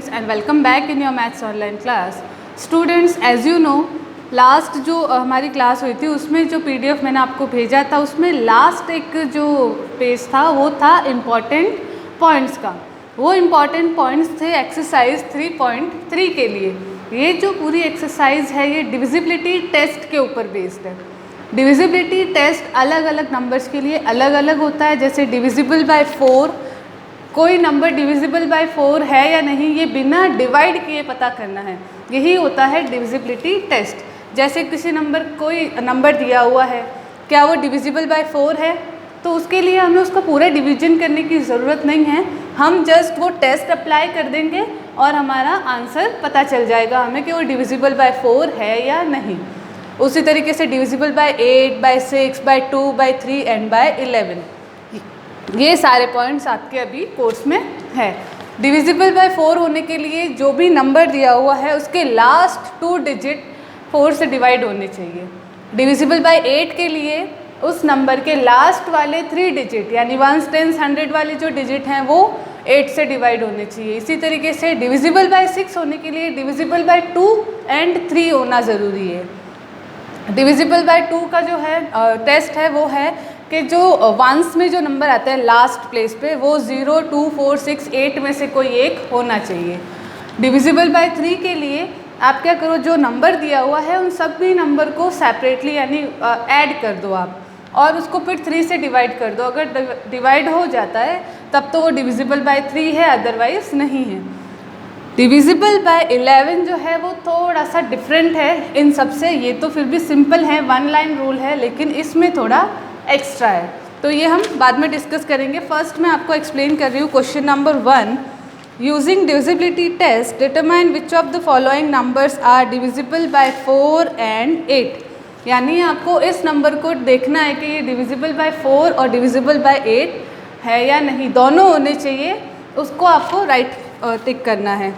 students and welcome back in your maths online class. Students, as you know, last जो हमारी class हुई थी उसमें जो पीडीएफ मैंने आपको भेजा था उसमें लास्ट एक जो पेज था वो था इम्पॉर्टेंट पॉइंट्स का। वो इम्पॉर्टेंट पॉइंट्स थे एक्सरसाइज 3.3 के लिए। ये जो पूरी एक्सरसाइज है ये डिविजिबिलिटी टेस्ट के ऊपर बेस्ड है। डिविजिबिलिटी टेस्ट अलग अलग नंबर्स के लिए अलग अलग होता है। जैसे डिविजिबल बाय 4, कोई नंबर डिविजिबल बाय 4 है या नहीं ये बिना डिवाइड किए पता करना है, यही होता है डिविजिबिलिटी टेस्ट। जैसे किसी नंबर कोई नंबर दिया हुआ है, क्या वो डिविजिबल बाय 4 है, तो उसके लिए हमें उसका पूरा डिवीजन करने की ज़रूरत नहीं है। हम जस्ट वो टेस्ट अप्लाई कर देंगे और हमारा आंसर पता चल जाएगा हमें कि वो डिविजिबल बाय 4 है या नहीं। उसी तरीके से divisible by 8, by 6, by 2, by 3 and by 11, ये सारे पॉइंट्स आपके अभी कोर्स में है। डिविजिबल बाय 4 होने के लिए जो भी नंबर दिया हुआ है उसके लास्ट 2 डिजिट 4 से डिवाइड होने चाहिए। डिविजिबल बाय 8 के लिए उस नंबर के लास्ट वाले 3 डिजिट यानी 1s, 10s, 100 वाले जो डिजिट हैं वो 8 से डिवाइड होने चाहिए। इसी तरीके से डिविजिबल बाय 6 होने के लिए डिविजिबल बाय 2 एंड 3 होना ज़रूरी है। डिविजिबल बाय 2 का जो है टेस्ट है वो है कि जो वंस में जो नंबर आता है लास्ट प्लेस पे वो 0, 2, 4, 6, 8 में से कोई एक होना चाहिए। डिविजिबल बाय 3 के लिए आप क्या करो, जो नंबर दिया हुआ है उन सभी नंबर को सेपरेटली यानी ऐड कर दो आप और उसको फिर 3 से डिवाइड कर दो। अगर डिवाइड हो जाता है तब तो वो डिविजिबल बाय 3 है, अदरवाइज नहीं है। डिविजिबल बाय 11 जो है वो थोड़ा सा डिफरेंट है इन सब से। ये तो फिर भी सिंपल है, 1 लाइन रूल है, लेकिन इसमें थोड़ा एक्स्ट्रा है, तो ये हम बाद में डिस्कस करेंगे। फर्स्ट मैं आपको एक्सप्लेन कर रही हूँ question number 1। Using divisibility test determine which of the following numbers are divisible by 4 and 8। यानी आपको इस नंबर को देखना है कि ये डिविजिबल बाय 4 और डिविजिबल बाय 8 है या नहीं, दोनों होने चाहिए, उसको आपको राइट टिक करना है।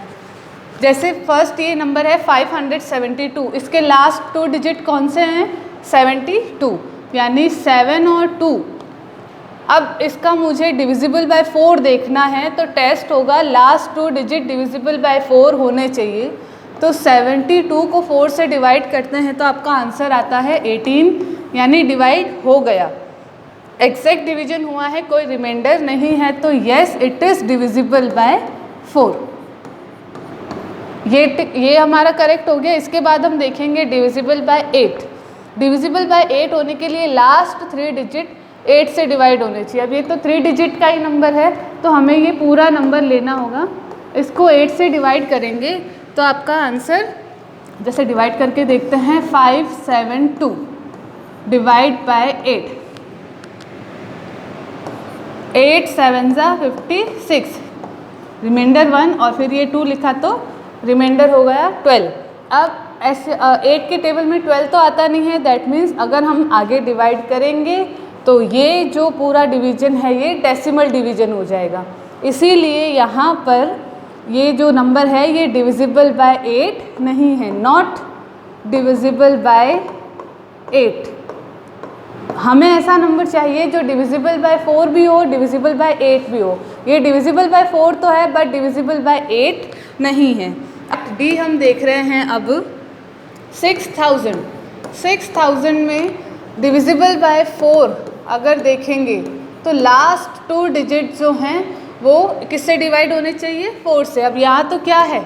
जैसे फर्स्ट ये नंबर है 572, इसके लास्ट 2 डिजिट कौन से हैं, 72 यानी 7 और 2। अब इसका मुझे डिविजिबल बाय 4 देखना है तो टेस्ट होगा लास्ट 2 डिजिट डिविजिबल बाय 4 होने चाहिए। तो 72 को 4 से डिवाइड करते हैं तो आपका आंसर आता है 18, यानी डिवाइड हो गया, एग्जैक्ट डिवीजन हुआ है, कोई रिमाइंडर नहीं है, तो yes it is divisible by 4। ये हमारा करेक्ट हो गया। इसके बाद हम देखेंगे डिविजिबल बाय 8। डिविजिबल बाय 8 होने के लिए लास्ट 3 डिजिट 8 से डिवाइड होने चाहिए। अब ये तो 3 डिजिट का ही नंबर है तो हमें ये पूरा नंबर लेना होगा। इसको 8 से डिवाइड करेंगे तो आपका आंसर, जैसे डिवाइड करके देखते हैं, 572 डिवाइड बाय 8, 8 7 56, रिमाइंडर 1 और फिर ये 2 लिखा तो रिमाइंडर हो गया 12। अब ऐसे 8 के टेबल में 12 तो आता नहीं है, दैट मीन्स अगर हम आगे डिवाइड करेंगे तो ये जो पूरा डिवीजन है ये डेसिमल डिवीजन हो जाएगा। इसीलिए यहाँ पर ये जो नंबर है ये डिविजिबल बाय 8 नहीं है, नॉट डिविजिबल बाय 8। हमें ऐसा नंबर चाहिए जो डिविजिबल बाय 4 भी हो, डिविजिबल बाय 8 भी हो। ये डिविजिबल बाय 4 तो है बट डिविजिबल बाय 8 नहीं है। अब डी हम देख रहे हैं अब 6000 में डिविजिबल बाय 4 अगर देखेंगे तो लास्ट 2 डिजिट जो हैं वो किससे डिवाइड होने चाहिए, 4 से। अब यहाँ तो क्या है,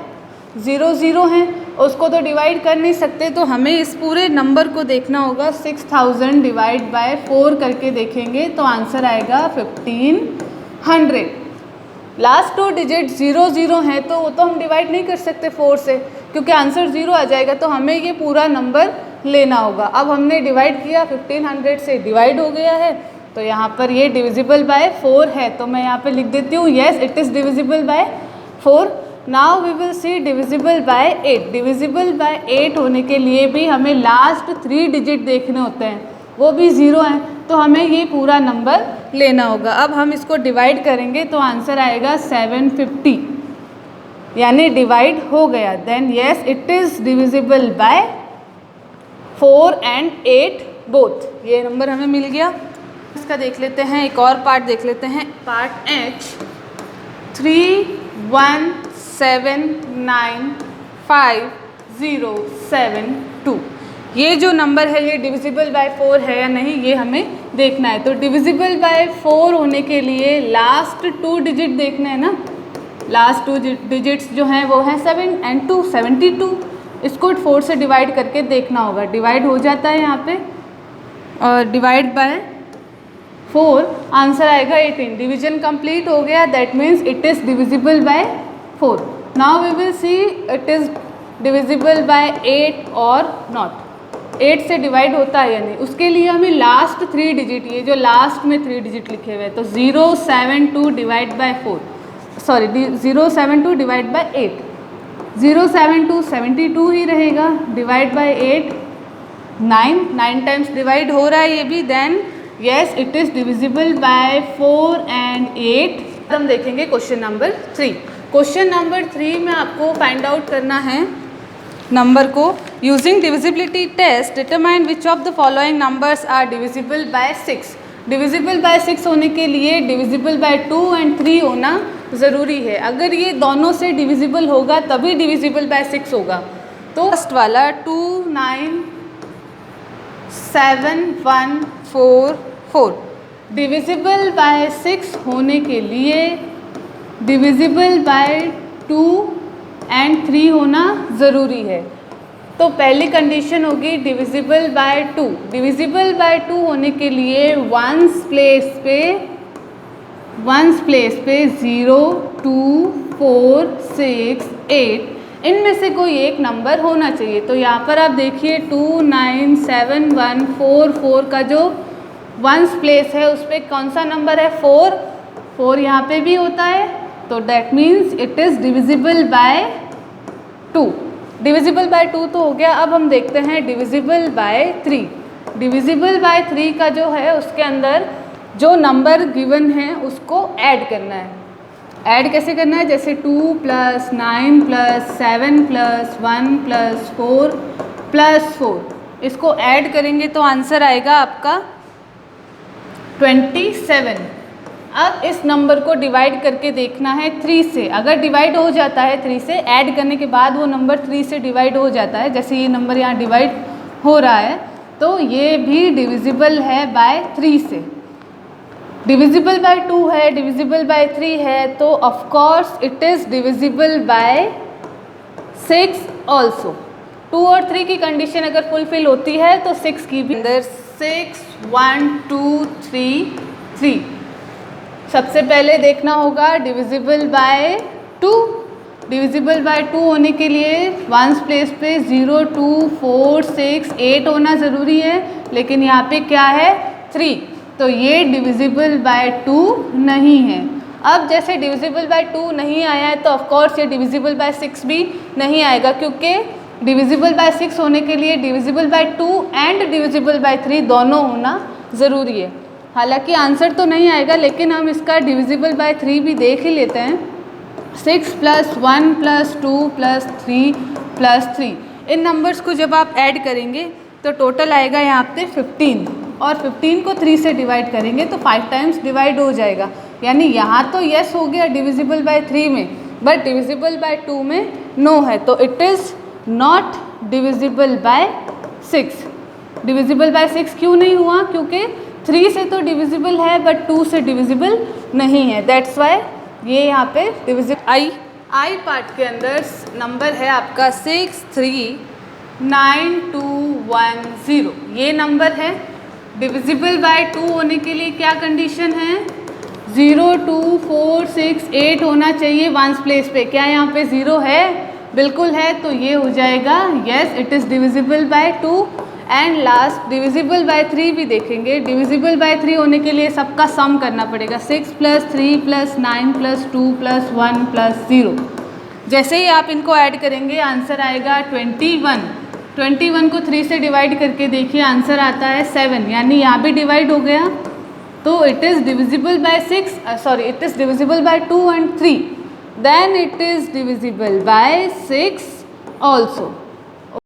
0 0 हैं, उसको तो डिवाइड कर नहीं सकते, तो हमें इस पूरे नंबर को देखना होगा। 6000 डिवाइड बाय 4 करके देखेंगे तो आंसर आएगा 1500। लास्ट 2 डिजिट 0 0 हैं तो वो तो हम डिवाइड नहीं कर सकते 4 से, क्योंकि आंसर 0 आ जाएगा, तो हमें ये पूरा नंबर लेना होगा। अब हमने डिवाइड किया, 1500 से डिवाइड हो गया है, तो यहाँ पर ये डिविजिबल बाय 4 है, तो मैं यहाँ पे लिख देती हूँ yes it is divisible by 4। Now we will see divisible by 8। Divisible by 8 होने के लिए भी हमें लास्ट 3 डिजिट देखने होते हैं, वो भी 0 हैं, तो हमें ये पूरा नंबर लेना होगा। अब हम इसको डिवाइड करेंगे तो आंसर आएगा 750, यानी डिवाइड हो गया। Then yes it is divisible by 4 and 8 both. ये नंबर हमें मिल गया। इसका देख लेते हैं, एक और पार्ट देख लेते हैं, पार्ट H। 3 1 79507 ये जो नंबर है ये डिविजिबल बाय 4 है या नहीं, ये हमें देखना है। तो डिविजिबल बाय 4 होने के लिए लास्ट 2 डिजिट देखना है ना। लास्ट 2 डिजिट्स जो हैं वो हैं 7 and 2 72। इसको 4 से डिवाइड करके देखना होगा। डिवाइड हो जाता है यहाँ पे और डिवाइड बाय 4 आंसर आएगा 18। डिवीजन कंप्लीट हो गया, that means it is divisible by 4। Now we will see it is divisible by 8 और नॉट। 8 से डिवाइड होता है या नहीं, उसके लिए हमें लास्ट 3 डिजिट, ये जो लास्ट में 3 डिजिट लिखे हुए हैं, तो 072 divide by 4, sorry 072 divide by 8, 072 72 ही रहेगा, डिवाइड बाय 8 9 टाइम्स डिवाइड हो रहा है ये भी, then yes it is divisible by 4 and 8। हम देखेंगे क्वेश्चन नंबर 3। क्वेश्चन नंबर 3 में आपको फाइंड आउट करना है नंबर को। Using divisibility test determine which of the following numbers are divisible by 6। Divisible by 6 होने के लिए डिविजिबल बाय 2 and 3 होना ज़रूरी है। अगर ये दोनों से डिविजिबल होगा तभी डिविजिबल बाय 6 होगा। तो फर्स्ट वाला 2 9 7 1 4 4 डिविजिबल बाय 6 होने के लिए डिविजिबल बाय 2 and 3 होना ज़रूरी है। तो पहली कंडीशन होगी डिविजिबल बाय 2। डिविजिबल बाय 2 होने के लिए वंस प्लेस पे 0 2 4 6 8 इनमें से कोई एक नंबर होना चाहिए। तो यहाँ पर आप देखिए 2 9 7 1 4 4 का जो वंस प्लेस है उस पर कौन सा नंबर है, 4 यहाँ पे भी होता है, तो that means it is divisible by 2। Divisible by 2 तो हो गया। अब हम देखते हैं डिविजिबल बाय 3। डिविजिबल बाय 3 का जो है उसके अंदर जो नंबर गिवन है उसको ऐड करना है। ऐड कैसे करना है, जैसे 2 + 9 + 7 + 1 + 4 + 4 इसको ऐड करेंगे तो आंसर आएगा आपका 27। अब इस नंबर को डिवाइड करके देखना है 3 से। अगर डिवाइड हो जाता है 3 से, ऐड करने के बाद वो नंबर 3 से डिवाइड हो जाता है, जैसे ये नंबर यहाँ डिवाइड हो रहा है, तो ये भी डिविजिबल है बाय 3 से। डिविजिबल बाय 2 है, डिविजिबल बाय 3 है, तो of course it is divisible by 6 also. 2 और 3 की कंडीशन अगर फुलफिल होती है तो 6 की भी अंदर 6 1 2 3 3। सबसे पहले देखना होगा डिविजिबल बाय 2। डिविजिबल बाय 2 होने के लिए वंस प्लेस पे 0 2 4 6 8 होना ज़रूरी है, लेकिन यहाँ पे क्या है 3, तो ये डिविजिबल बाय 2 नहीं है। अब जैसे डिविजिबल बाय 2 नहीं आया है तो ऑफकोर्स ये डिविजिबल बाय 6 भी नहीं आएगा, क्योंकि डिविजिबल बाय 6 होने के लिए divisible by 2 and divisible by 3 दोनों होना ज़रूरी है। हालांकि आंसर तो नहीं आएगा, लेकिन हम इसका डिविजिबल बाय 3 भी देख ही लेते हैं। 6 + 1 + 2 + 3 + 3 इन नंबर्स को जब आप ऐड करेंगे तो टोटल आएगा यहाँ पे 15, और 15 को 3 से डिवाइड करेंगे तो 5 टाइम्स डिवाइड हो जाएगा। यानी यहाँ तो यस हो गया डिविजिबल बाय 3 में, बट डिविजिबल बाय 2 में नो है, तो it is not divisible by 6। Divisible by 6 क्यों नहीं हुआ, क्योंकि 3 से तो डिविजिबल है बट 2 से डिविजिबल नहीं है, दैट्स वाई ये यहाँ पे डिविजिबल। आई पार्ट के अंदर नंबर है आपका 639 ये नंबर है। डिविजिबल बाय 2 होने के लिए क्या कंडीशन है, 0 2 4 6 8 होना चाहिए वंस प्लेस पे। क्या यहाँ पे 0 है, बिल्कुल है, तो ये हो जाएगा yes it is divisible by 2। And last divisible by 3 भी देखेंगे। डिविजिबल बाय 3 होने के लिए सबका सम करना पड़ेगा, 6 + 3 + 9 + 2 + 1 + 0। जैसे ही आप इनको ऐड करेंगे आंसर आएगा 21। 21 को 3 से डिवाइड करके देखिए आंसर आता है 7, यानी यहाँ भी डिवाइड हो गया, तो it is divisible by it is divisible by 2 and 3, then it is divisible by 6 also.